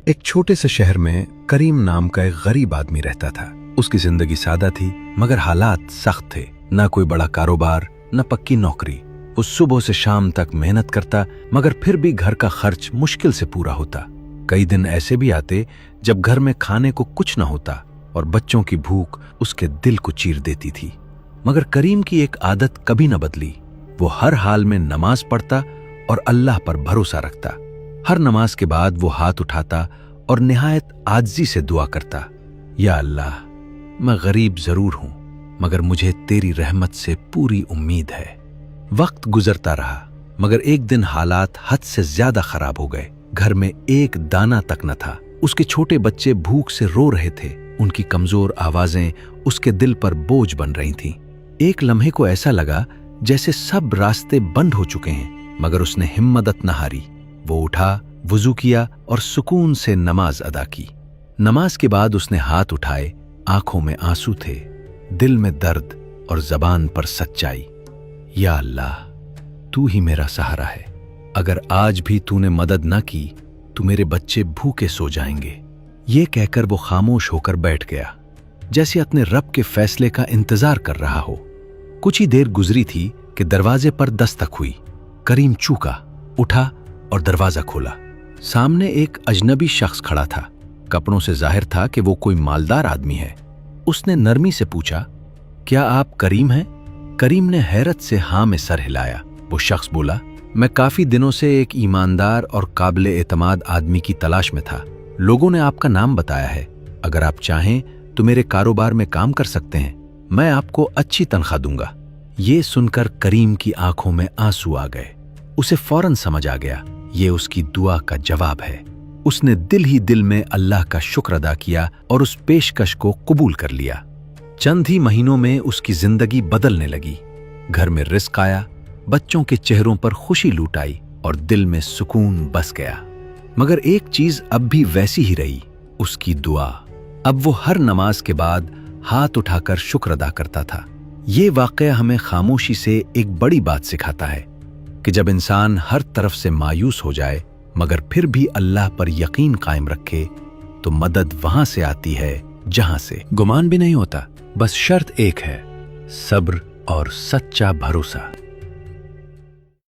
ایک چھوٹے سے شہر میں کریم نام کا ایک غریب آدمی رہتا تھا۔ اس کی زندگی سادہ تھی مگر حالات سخت تھے۔ نہ کوئی بڑا کاروبار، نہ پکی نوکری۔ وہ صبح سے شام تک محنت کرتا مگر پھر بھی گھر کا خرچ مشکل سے پورا ہوتا۔ کئی دن ایسے بھی آتے جب گھر میں کھانے کو کچھ نہ ہوتا اور بچوں کی بھوک اس کے دل کو چیر دیتی تھی۔ مگر کریم کی ایک عادت کبھی نہ بدلی۔ وہ ہر حال میں نماز پڑھتا اور اللہ پر بھروسہ رکھتا۔ ہر نماز کے بعد وہ ہاتھ اٹھاتا اور نہایت عاجزی سے دعا کرتا، یا اللہ، میں غریب ضرور ہوں مگر مجھے تیری رحمت سے پوری امید ہے۔ وقت گزرتا رہا مگر ایک دن حالات حد سے زیادہ خراب ہو گئے۔ گھر میں ایک دانہ تک نہ تھا۔ اس کے چھوٹے بچے بھوک سے رو رہے تھے۔ ان کی کمزور آوازیں اس کے دل پر بوجھ بن رہی تھیں۔ ایک لمحے کو ایسا لگا جیسے سب راستے بند ہو چکے ہیں، مگر اس نے ہمت نہ ہاری۔ وہ اٹھا، وضو کیا اور سکون سے نماز ادا کی۔ نماز کے بعد اس نے ہاتھ اٹھائے، آنکھوں میں آنسو تھے، دل میں درد اور زبان پر سچائی۔ یا اللہ، تو ہی میرا سہارا ہے۔ اگر آج بھی تو نے مدد نہ کی تو میرے بچے بھوکے سو جائیں گے۔ یہ کہہ کر وہ خاموش ہو کر بیٹھ گیا، جیسے اپنے رب کے فیصلے کا انتظار کر رہا ہو۔ کچھ ہی دیر گزری تھی کہ دروازے پر دستک ہوئی۔ کریم چوکا، اٹھا اور دروازہ کھولا۔ سامنے ایک اجنبی شخص کھڑا تھا۔ کپڑوں سے ظاہر تھا کہ وہ کوئی مالدار آدمی ہے۔ اس نے نرمی سے پوچھا، کیا آپ کریم ہیں؟ کریم نے حیرت سے ہاں میں سر ہلایا۔ وہ شخص بولا، میں کافی دنوں سے ایک ایماندار اور قابل اعتماد آدمی کی تلاش میں تھا۔ لوگوں نے آپ کا نام بتایا ہے۔ اگر آپ چاہیں تو میرے کاروبار میں کام کر سکتے ہیں۔ میں آپ کو اچھی تنخواہ دوں گا۔ یہ سن کر کریم کی آنکھوں میں آنسو آ گئے۔ اسے فوراً سمجھ آ گیا یہ اس کی دعا کا جواب ہے۔ اس نے دل ہی دل میں اللہ کا شکر ادا کیا اور اس پیشکش کو قبول کر لیا۔ چند ہی مہینوں میں اس کی زندگی بدلنے لگی۔ گھر میں رزق آیا، بچوں کے چہروں پر خوشی لوٹ آئی اور دل میں سکون بس گیا۔ مگر ایک چیز اب بھی ویسی ہی رہی، اس کی دعا۔ اب وہ ہر نماز کے بعد ہاتھ اٹھا کر شکر ادا کرتا تھا۔ یہ واقعہ ہمیں خاموشی سے ایک بڑی بات سکھاتا ہے کہ جب انسان ہر طرف سے مایوس ہو جائے مگر پھر بھی اللہ پر یقین قائم رکھے تو مدد وہاں سے آتی ہے جہاں سے گمان بھی نہیں ہوتا۔ بس شرط ایک ہے، صبر اور سچا بھروسہ۔